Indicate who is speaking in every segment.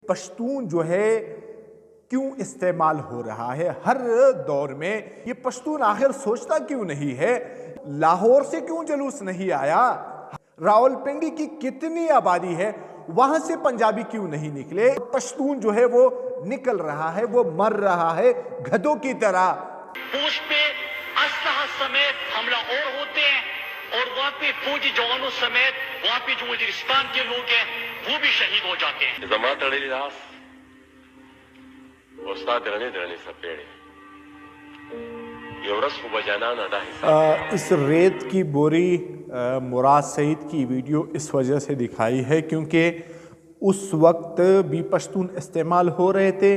Speaker 1: पश्तून जो है क्यों इस्तेमाल हो रहा है हर दौर में। ये पश्तून आखिर सोचता क्यों नहीं है? लाहौर से क्यों जुलूस नहीं आया? रावलपिंडी की कितनी आबादी है, वहां से पंजाबी क्यों नहीं निकले? पश्तून जो है वो निकल रहा है, वो मर रहा है गधों की तरह।
Speaker 2: पूछ पे असलहा समेत हमला और होते हैं और वहाँ पे फौजी जवानों समेत वहाँ पे जो वजीरिस्तान के लोग हैं वो भी शहीद हो जाते हैं।
Speaker 3: जमात अड़ेली रास उस्ताद रने दरने सपेड़े ये रस को बजाना ना
Speaker 1: इस रेत की बोरी मुराद सईद की वीडियो इस वजह से दिखाई है क्योंकि उस वक्त भी पश्तून इस्तेमाल हो रहे थे,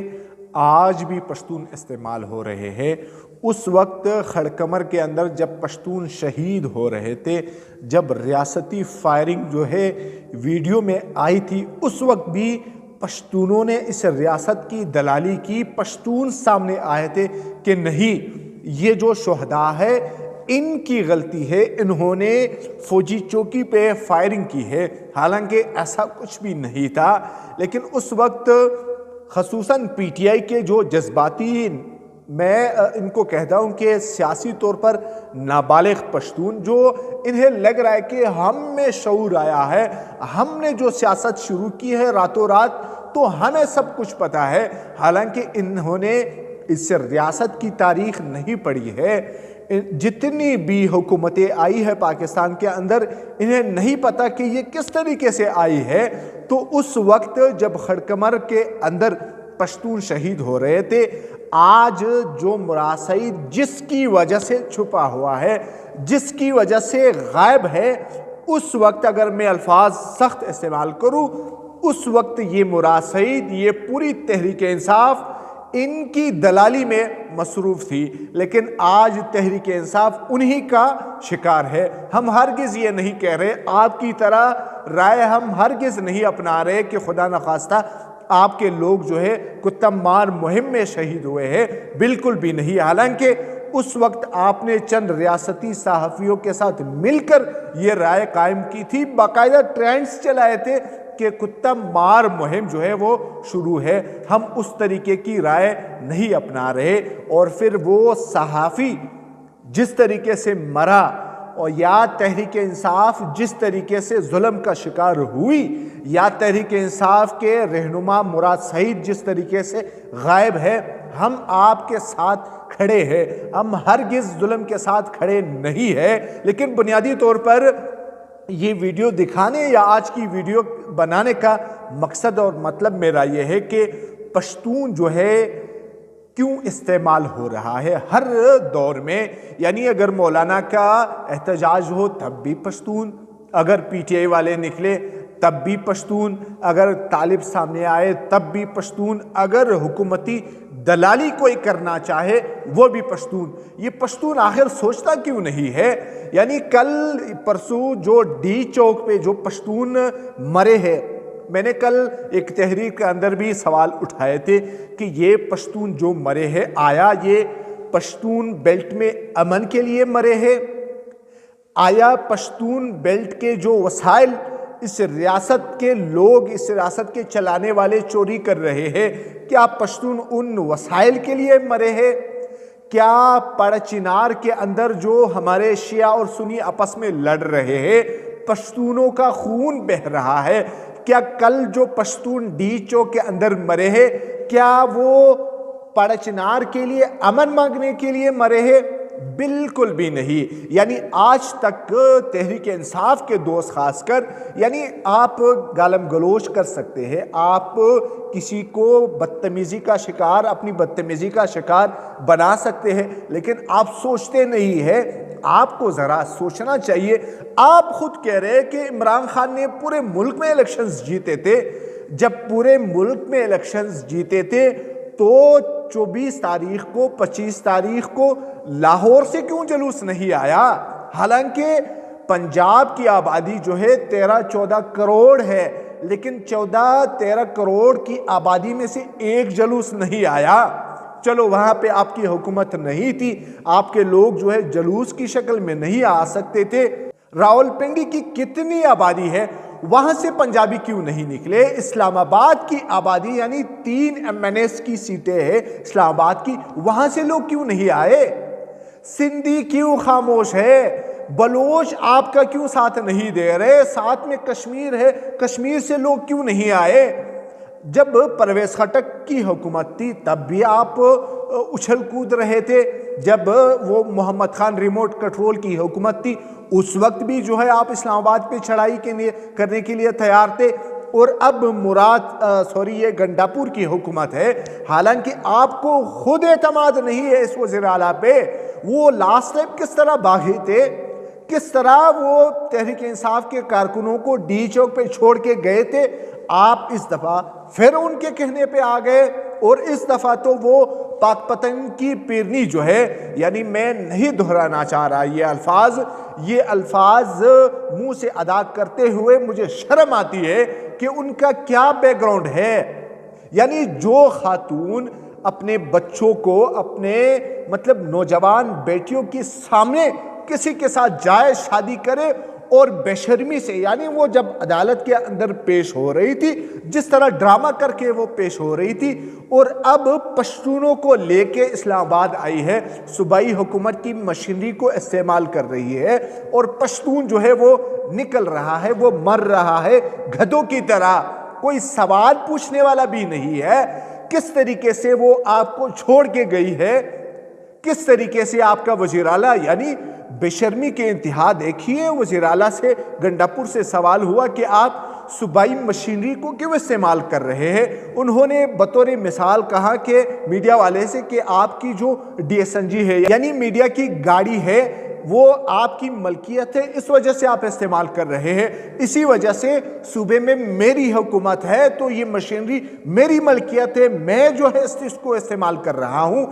Speaker 1: आज भी पश्तून इस्तेमाल हो रहे हैं। उस वक्त खड़कमर के अंदर जब पश्तून शहीद हो रहे थे, जब रियासती फायरिंग जो है वीडियो में आई थी, उस वक्त भी पश्तूनों ने इस रियासत की दलाली की। पश्तून सामने आए थे कि नहीं, ये जो शोहदा है इनकी गलती है, इन्होंने फौजी चौकी पे फायरिंग की है। हालांकि ऐसा कुछ भी नहीं था, लेकिन उस वक्त खसूसन पीटीआई के जो जज्बाती, मैं इनको कहता हूं कि सियासी तौर पर नाबालिग पश्तून, जो इन्हें लग रहा है कि हम में शऊर आया है, हमने जो सियासत शुरू की है रातों रात, तो हमें सब कुछ पता है। हालांकि इन्होंने इस रियासत की तारीख नहीं पढ़ी है। जितनी भी हुकूमतें आई है पाकिस्तान के अंदर, इन्हें नहीं पता कि ये किस तरीके से आई है। तो उस वक्त जब खड़कमर के अंदर पश्तून शहीद हो रहे थे, आज जो मुराद सईद जिसकी वजह से छुपा हुआ है, जिसकी वजह से गायब है, उस वक्त अगर मैं अल्फाज सख्त इस्तेमाल करूं, उस वक्त ये मुराद सईद, ये पूरी तहरीक इंसाफ इनकी दलाली में मसरूफ थी। लेकिन आज तहरीक इंसाफ उन्हीं का शिकार है। हम हरगिज ये नहीं कह रहे, आपकी तरह राय हम हरगिज नहीं अपना रहे कि खुदा न खास्ता आपके लोग जो है कुत्ता मार मुहिम में शहीद हुए हैं, बिल्कुल भी नहीं। हालांकि उस वक्त आपने चंद रियासती सहाफ़ियों के साथ मिलकर ये राय कायम की थी, बाकायदा ट्रेंड्स चलाए थे कि कुत्ता मार मुहिम जो है वो शुरू है। हम उस तरीके की राय नहीं अपना रहे। और फिर वो सहाफ़ी जिस तरीके से मरा, और या तहरीक इंसाफ जिस तरीके से जुल्म का शिकार हुई, या तहरीक इंसाफ के रहनुमा मुराद सईद जिस तरीके से गायब है, हम आपके साथ खड़े हैं। हम हरगिज़ जुल्म के साथ खड़े नहीं है। लेकिन बुनियादी तौर पर ये वीडियो दिखाने या आज की वीडियो बनाने का मकसद और मतलब मेरा ये है कि पश्तून जो है क्यों इस्तेमाल हो रहा है हर दौर में। यानी अगर मौलाना का एहतजाज हो तब भी पश्तून, अगर पीटीआई वाले निकले तब भी पश्तून, अगर तालिब सामने आए तब भी पश्तून, अगर हुकूमती दलाली कोई करना चाहे वो भी पश्तून। ये पश्तून आखिर सोचता क्यों नहीं है? यानी कल परसों जो डी चौक पे जो पश्तून मरे हैं, मैंने कल एक तहरीर के अंदर भी सवाल उठाए थे कि ये पश्तून जो मरे हैं, आया ये पश्तून बेल्ट में अमन के लिए मरे हैं? आया पश्तून बेल्ट के जो वसाइल इस रियासत के लोग, इस रियासत के चलाने वाले चोरी कर रहे हैं, क्या पश्तून उन वसाइल के लिए मरे हैं? क्या पड़चिनार के अंदर जो हमारे शिया और सुन्नी आपस में लड़ रहे हैं, पश्तूनों का खून बह रहा है? क्या कल जो पश्तून डी चौक के अंदर मरे हैं, क्या वो पड़चिनार के लिए अमन मांगने के लिए मरे हैं? बिल्कुल भी नहीं। यानी आज तक तहरीक इंसाफ के दोस्त खासकर, यानी आप गालम गलोच कर सकते हैं, आप किसी को बदतमीजी का शिकार, अपनी बदतमीजी का शिकार बना सकते हैं, लेकिन आप सोचते नहीं है। आपको ज़रा सोचना चाहिए। आप खुद कह रहे हैं कि इमरान खान ने पूरे मुल्क में इलेक्शंस जीते थे। जब पूरे मुल्क में इलेक्शंस जीते थे तो 24 तारीख को, 25 तारीख को लाहौर से क्यों जुलूस नहीं आया? हालांकि पंजाब की आबादी जो है 13-14 करोड़ है, लेकिन 14-13 करोड़ की आबादी में से एक जुलूस नहीं आया। चलो वहां पे आपकी हुकूमत नहीं थी, आपके लोग जो है जुलूस की शक्ल में नहीं आ सकते थे। रावलपिंडी की कितनी आबादी है, वहां से पंजाबी क्यों नहीं निकले? इस्लामाबाद की आबादी यानी 3 MNS की सीटें हैं इस्लामाबाद की, वहां से लोग क्यों नहीं आए? सिंधी क्यों खामोश है? बलोच आपका क्यों साथ नहीं दे रहे? साथ में कश्मीर है, कश्मीर से लोग क्यों नहीं आए? जब परवेज खटक की हुकूमत थी तब भी आप उछल कूद रहे थे। जब वो मोहम्मद खान रिमोट कंट्रोल की हुकूमत थी उस वक्त भी जो है आप इस्लामाबाद पे चढ़ाई करने के लिए तैयार थे। और अब ये गंडापुर की हुकूमत है, हालांकि आपको खुद एतमाद नहीं है इस वज़ीर आला पे। वो लास्ट टाइम किस तरह भागे थे, किस तरह वो तहरीक इंसाफ के कारकुनों को डी चौक पे छोड़ के गए थे, आप इस दफ़ा फिर उनके कहने पे आ गए। और इस दफ़ा तो वो पाकपतन की पीरनी जो है, यानी मैं नहीं दोहराना चाह रहा ये अल्फाज मुंह से अदा करते हुए मुझे शर्म आती है कि उनका क्या बैकग्राउंड है। यानी जो खातून अपने बच्चों को, अपने मतलब नौजवान बेटियों के सामने किसी के साथ जाए, शादी करे और बेशर्मी से, यानी वो जब अदालत के अंदर पेश हो रही थी जिस तरह ड्रामा करके वो पेश हो रही थी, और अब पश्तूनों को लेके इस्लामाबाद आई है, सूबाई हुकूमत की मशीनरी को इस्तेमाल कर रही है और पश्तून जो है वो निकल रहा है, वो मर रहा है गधों की तरह। कोई सवाल पूछने वाला भी नहीं है। किस तरीके से वो आपको छोड़ के गई है, किस तरीके से आपका वज़ीर आला, यानी बेशर्मी के इंतहा देखिए। वज़ीर आला से गंडापुर से सवाल हुआ कि आप सूबाई मशीनरी को क्यों इस्तेमाल कर रहे हैं? उन्होंने बतौर मिसाल कहा कि मीडिया वाले से कि आपकी जो DSNG है, यानी मीडिया की गाड़ी है, वो आपकी मलकियत है, इस वजह से आप इस्तेमाल कर रहे हैं। इसी वजह से सूबे में मेरी हुकूमत है तो ये मशीनरी मेरी मलकियत है, मैं जो है इसको इस्तेमाल कर रहा हूं।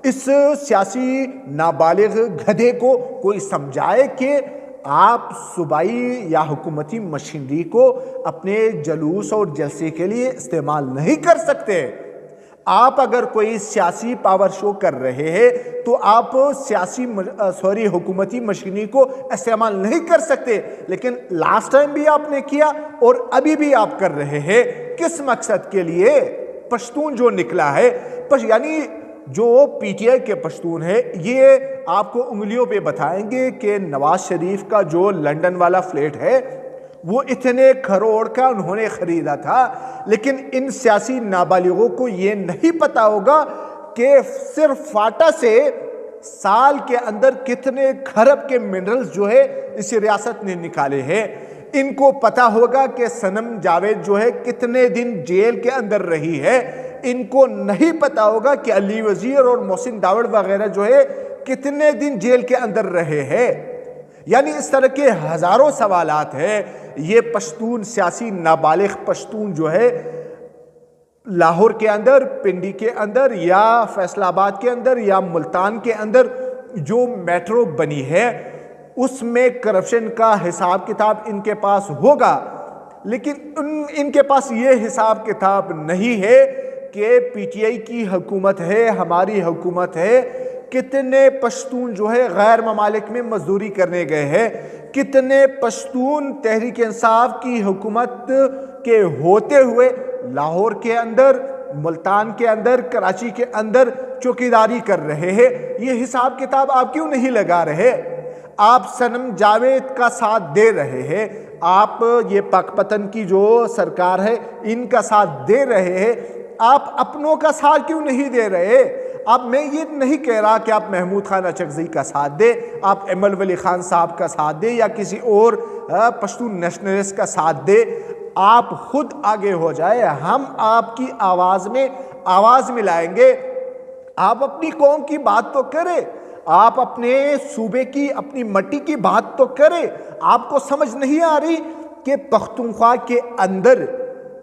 Speaker 1: इस सियासी नाबालिग गधे को कोई समझाए कि आप सूबाई या हुकूमती मशीनरी को अपने जलूस और जलसे के लिए इस्तेमाल नहीं कर सकते। आप अगर कोई सियासी पावर शो कर रहे हैं तो आप हुकूमती मशीनरी को इस्तेमाल नहीं कर सकते। लेकिन लास्ट टाइम भी आपने किया और अभी भी आप कर रहे हैं। किस मकसद के लिए? पश्तून जो निकला है, यानी जो PTI के पश्तून है, ये आपको उंगलियों पे बताएंगे कि नवाज शरीफ का जो लंदन वाला फ्लैट है वो इतने करोड़ का उन्होंने खरीदा था। लेकिन इन सियासी नाबालिगों को ये नहीं पता होगा कि सिर्फ फाटा से साल के अंदर कितने खरब के मिनरल्स जो है इस रियासत ने निकाले हैं। इनको पता होगा कि सनम जावेद जो है कितने दिन जेल के अंदर रही है। इनको नहीं पता होगा कि अली वजीर और मोहसिन दावड़ वगैरह जो है कितने दिन जेल के अंदर रहे हैं। यानी इस तरह के हजारों सवालात हैं। ये पश्तून, सियासी नाबालिग पश्तून जो है लाहौर के अंदर, पिंडी के अंदर या फैसलाबाद के अंदर या मुल्तान के अंदर जो मेट्रो बनी है उसमें करप्शन का हिसाब किताब इनके पास होगा। लेकिन इनके पास ये हिसाब किताब नहीं है कि PTI की हुकूमत है, हमारी हुकूमत है, कितने पश्तून जो है गैर ममालिक में मजदूरी करने गए हैं, कितने पश्तून तहरीक इंसाफ की हुकूमत के होते हुए लाहौर के अंदर, मुल्तान के अंदर, कराची के अंदर चौकीदारी कर रहे हैं। ये हिसाब किताब आप क्यों नहीं लगा रहे? आप सनम जावेद का साथ दे रहे हैं, आप ये पाकपतन की जो सरकार है इनका साथ दे रहे हैं, आप अपनों का साथ क्यों नहीं दे रहे? अब मैं ये नहीं कह रहा कि आप महमूद खान अचकज़ई का साथ दे, आप एमल वली खान साहब का साथ दे या किसी और पश्तून नेशनलिस्ट का साथ दे। आप खुद आगे हो जाए, हम आपकी आवाज़ में आवाज़ मिलाएंगे। आप अपनी कौम की बात तो करें, आप अपने सूबे की, अपनी मट्टी की बात तो करें। आपको समझ नहीं आ रही कि पख्तूनख्वा के अंदर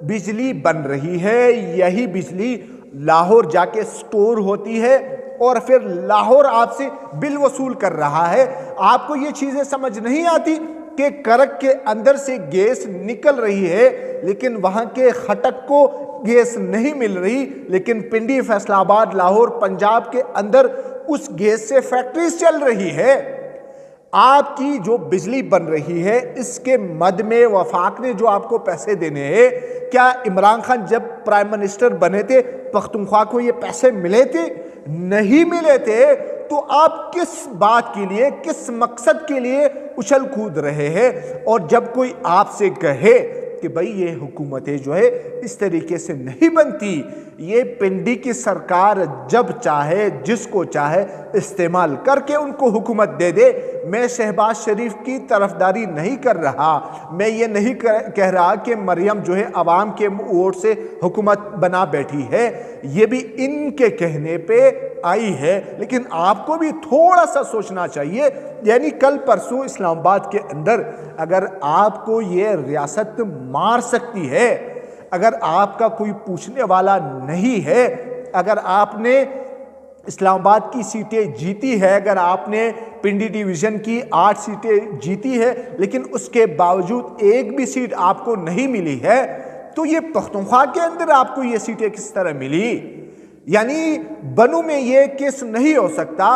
Speaker 1: बिजली बन रही है, यही बिजली लाहौर जाके स्टोर होती है और फिर लाहौर आपसे बिल वसूल कर रहा है। आपको ये चीज़ें समझ नहीं आती कि करक के अंदर से गैस निकल रही है लेकिन वहाँ के खटक को गैस नहीं मिल रही, लेकिन पिंडी, फैसलाबाद, लाहौर, पंजाब के अंदर उस गैस से फैक्ट्रीज चल रही है। आपकी जो बिजली बन रही है इसके मद में वफाक ने जो आपको पैसे देने हैं, क्या इमरान खान जब प्राइम मिनिस्टर बने थे पख्तूनख्वा को ये पैसे मिले थे? नहीं मिले थे। तो आप किस बात के लिए, किस मकसद के लिए उछल कूद रहे हैं? और जब कोई आपसे कहे कि भाई ये हुकूमतें जो है इस तरीके से नहीं बनती, ये पिंडी की सरकार जब चाहे जिसको चाहे इस्तेमाल करके उनको हुकूमत दे दे। मैं शहबाज शरीफ की तरफदारी नहीं कर रहा, मैं ये नहीं कह रहा कि मरियम जो है अवाम के वोट से हुकूमत बना बैठी है, ये भी इनके कहने पे आई है। लेकिन आपको भी थोड़ा सा सोचना चाहिए। यानी कल परसों इस्लामाबाद के अंदर अगर आपको ये रियासत मार सकती है, अगर आपका कोई पूछने वाला नहीं है, अगर आपने इस्लामाबाद की सीटें जीती है, अगर आपने पिंडी डिवीज़न की 8 सीटें जीती है, लेकिन उसके बावजूद एक भी सीट आपको नहीं मिली है, तो ये पख्तूनख्वा के अंदर आपको ये सीटें किस तरह मिली? यानी बनू में ये केस नहीं हो सकता।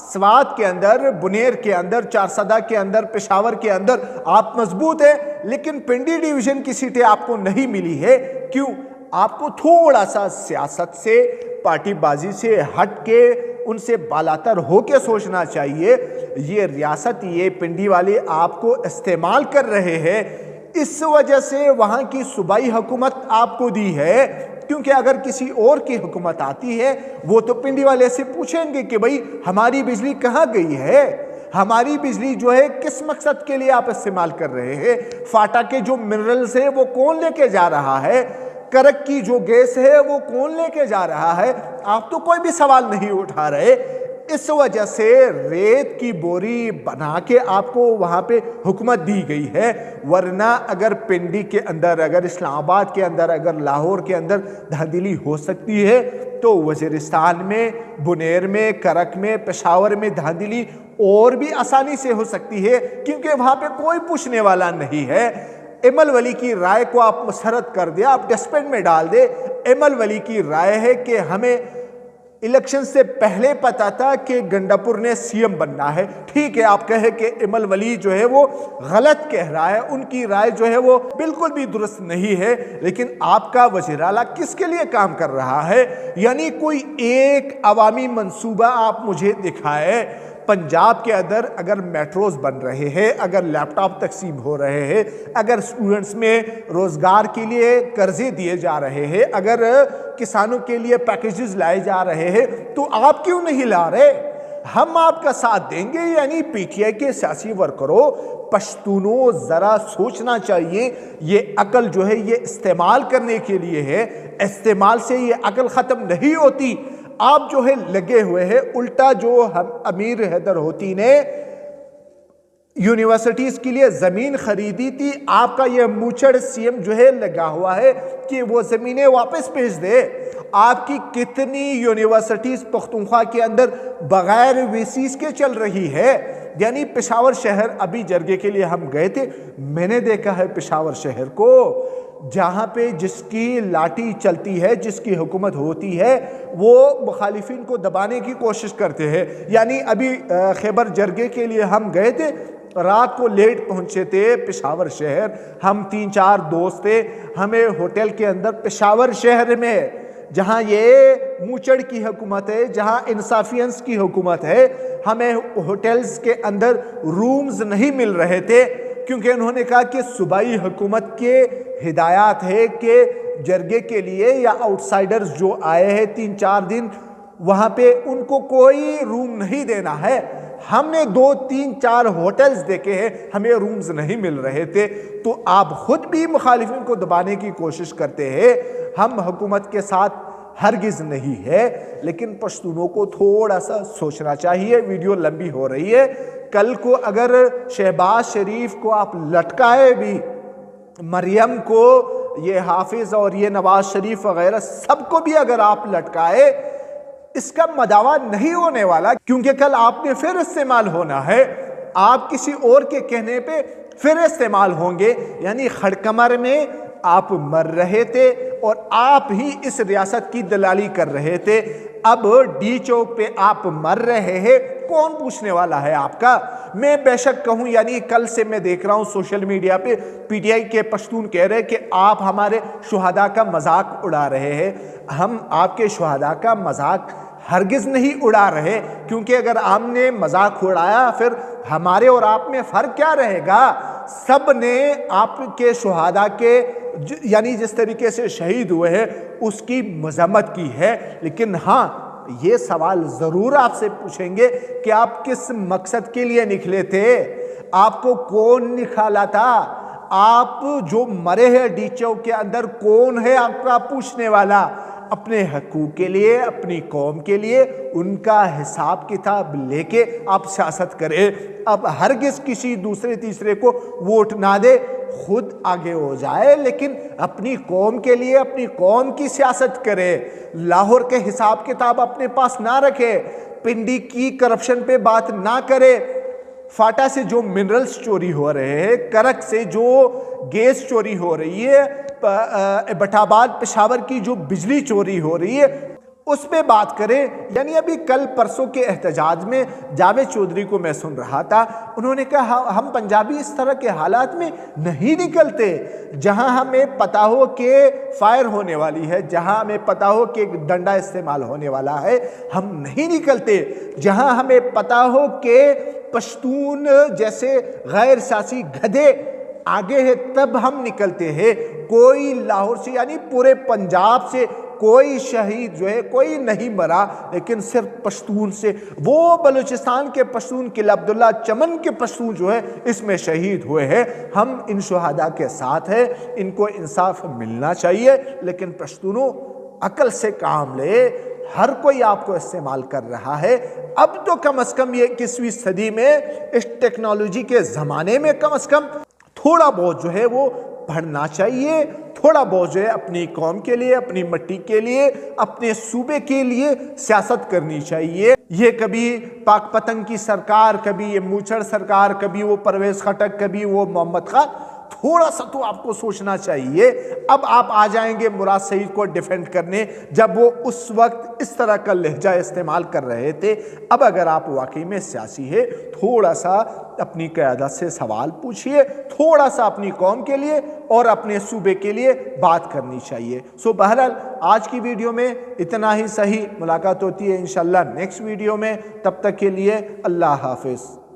Speaker 1: स्वात के अंदर, बुनेर के अंदर, चारसदा के अंदर, पेशावर के अंदर आप मजबूत है, लेकिन पिंडी डिवीज़न की सीटें आपको नहीं मिली है। क्यों? आपको थोड़ा सा सियासत से, पार्टीबाजी से हट के, उनसे बालातर होके सोचना चाहिए। ये रियासत, ये पिंडी वाले आपको इस्तेमाल कर रहे हैं, इस वजह से वहाँ की सूबाई हुकूमत आपको दी है। क्योंकि अगर किसी और की हुकूमत आती है, वो तो पिंडी वाले से पूछेंगे कि भाई हमारी बिजली कहाँ गई है, हमारी बिजली जो है किस मकसद के लिए आप इस्तेमाल कर रहे हैं, फाटा के जो मिनरल्स है वो कौन लेके जा रहा है, करक की जो गैस है वो कौन लेके जा रहा है। आप तो कोई भी सवाल नहीं उठा रहे। इस वजह से रेत की बोरी बना के आपको वहाँ पे हुकूमत दी गई है। वरना अगर पिंडी के अंदर, अगर इस्लामाबाद के अंदर, अगर लाहौर के अंदर धांधली हो सकती है, तो वज़ीरिस्तान में, बुनेर में, करक में, पेशावर में धांधली और भी आसानी से हो सकती है, क्योंकि वहाँ पे कोई पूछने वाला नहीं है। एमल वली की राय को आप मुसरत कर दे, आप डस्टबिन में डाल दे। एमल वली की राय है कि हमें इलेक्शन से पहले पता था कि गंडापुर ने सीएम बनना है। ठीक है, आप कहे कि इमल वली जो है वो गलत कह रहा है, उनकी राय जो है वो बिल्कुल भी दुरुस्त नहीं है, लेकिन आपका वज़ीर आला किसके लिए काम कर रहा है? यानी कोई एक अवामी मंसूबा आप मुझे दिखाए। पंजाब के अंदर अगर मेट्रोज बन रहे हैं, अगर लैपटॉप तकसीम हो रहे हैं, अगर स्टूडेंट्स में रोजगार के लिए कर्जे दिए जा रहे हैं, अगर किसानों के लिए पैकेजेस लाए जा रहे हैं, तो आप क्यों नहीं ला रहे? हम आपका साथ देंगे। यानी पीटीआई के सियासी वर्करों, पश्तूनों, जरा सोचना चाहिए। ये अकल जो है ये इस्तेमाल करने के लिए है, इस्तेमाल से ये अकल ख़त्म नहीं होती। आप जो है लगे हुए हैं उल्टा। जो हम अमीर हैदर होती ने यूनिवर्सिटीज के लिए जमीन खरीदी थी, आपका ये मूचड़ सीएम जो है लगा हुआ है कि वो जमीनें वापस भेज दे। आपकी कितनी यूनिवर्सिटीज पख्तूनख्वा के अंदर बगैर वीसीज के चल रही है। यानी पेशावर शहर, अभी जरगे के लिए हम गए थे, मैंने देखा है पेशावर शहर को, जहाँ पे जिसकी लाठी चलती है, जिसकी हुकूमत होती है, वो मुखालिफिन को दबाने की कोशिश करते हैं। यानी अभी खैबर जरगे के लिए हम गए थे, रात को लेट पहुंचे थे पेशावर शहर। हम 3-4 दोस्त थे, हमें होटल के अंदर पेशावर शहर में, जहाँ ये मूचड़ की हुकूमत है, जहाँ इंसाफियंस की हुकूमत है, हमें होटल्स के अंदर रूम्स नहीं मिल रहे थे, क्योंकि उन्होंने कहा कि सूबाई हुकूमत के हिदायत है कि जरगे के लिए या आउटसाइडर्स जो आए हैं 3-4 दिन, वहाँ पे उनको कोई रूम नहीं देना है। हमने 2-3-4 होटल्स देखे हैं, हमें रूम्स नहीं मिल रहे थे। तो आप खुद भी मुखालिफिन को दबाने की कोशिश करते हैं। हम हुकूमत के साथ हरगिज़ नहीं है, लेकिन पश्तूनों को थोड़ा सा सोचना चाहिए। वीडियो लंबी हो रही है। कल को अगर शहबाज शरीफ को आप लटकाए भी, मरियम को, ये हाफिज और ये नवाज शरीफ वगैरह सबको भी अगर आप लटकाए, इसका मदावा नहीं होने वाला, क्योंकि कल आपने फिर इस्तेमाल होना है। आप किसी और के कहने पे फिर इस्तेमाल होंगे। यानी खड़कमर में आप मर रहे थे, और आप ही इस रियासत की दलाली कर रहे थे। अब डी चौक पे आप मर रहे हैं, कौन पूछने वाला है आपका? मैं बेशक कहूं, यानी कल से मैं देख रहा हूं सोशल मीडिया पे पीटीआई के पश्तून कह रहे हैं कि आप हमारे शुहदा का मजाक उड़ा रहे हैं। हम आपके शुहदा का मजाक हरगिज नहीं उड़ा रहे, क्योंकि अगर आपने मजाक उड़ाया फिर हमारे और आप में फर्क क्या रहेगा? सब ने आपके शुहदा के यानी जिस तरीके से शहीद हुए हैं उसकी मजम्मत की है, लेकिन हाँ ये सवाल जरूर आपसे पूछेंगे कि आप किस मकसद के लिए निकले थे, आपको कौन निकाला था, आप जो मरे हैं डी चौक के अंदर कौन है आपका पूछने वाला? अपने हकूक के लिए, अपनी कौम के लिए उनका हिसाब किताब लेके आप सियासत करें। अब हरगिज किसी दूसरे तीसरे को वोट ना दे, खुद आगे हो जाए, लेकिन अपनी कौम के लिए, अपनी कौम की सियासत करे। लाहौर के हिसाब किताब अपने पास ना रखे, पिंडी की करप्शन पे बात ना करे, फाटा से जो मिनरल्स चोरी हो रहे हैं, करक से जो गैस चोरी हो रही है, बटाबाद पेशावर की जो बिजली चोरी हो रही है उस पे बात करें। यानी अभी कल परसों के एहतजाज में जावेद चौधरी को मैं सुन रहा था, उन्होंने कहा हम पंजाबी इस तरह के हालात में नहीं निकलते जहां हमें पता हो कि फायर होने वाली है, जहां हमें पता हो कि डंडा इस्तेमाल होने वाला है, हम नहीं निकलते। जहां हमें पता हो कि पश्तून जैसे गैर सियासी गधे आगे है तब हम निकलते हैं। कोई लाहौर से यानी पूरे पंजाब से कोई शहीद जो है कोई नहीं मरा, लेकिन सिर्फ पश्तून से, वो बलूचिस्तान के पश्तून किला अब्दुल्ला चमन के पश्तून जो है इसमें शहीद हुए हैं। हम इन शुहदा के साथ हैं, इनको इंसाफ मिलना चाहिए, लेकिन पश्तूनों अकल से काम ले। हर कोई आपको इस्तेमाल कर रहा है। अब तो कम से कम ये 21वीं सदी में इस टेक्नोलॉजी के ज़माने में कम से कम थोड़ा बहुत जो है वो पढ़ना चाहिए, थोड़ा बहुत जो है अपनी कौम के लिए, अपनी मिट्टी के लिए, अपने सूबे के लिए सियासत करनी चाहिए। ये कभी पाक पतंग की सरकार, कभी ये मूछड़ सरकार, कभी वो परवेज खटक, कभी वो मोहम्मद खान, थोड़ा सा तो आपको सोचना चाहिए। अब आप आ जाएंगे मुराद सईद को डिफेंड करने, जब वो उस वक्त इस तरह का लहजा इस्तेमाल कर रहे थे। अब अगर आप वाकई में सियासी है, थोड़ा सा अपनी क़यादत से सवाल पूछिए, थोड़ा सा अपनी कौम के लिए और अपने सूबे के लिए बात करनी चाहिए। सो बहरहाल आज की वीडियो में इतना ही सही। मुलाकात होती है इंशाल्लाह नेक्स्ट वीडियो में, तब तक के लिए अल्लाह हाफिज़।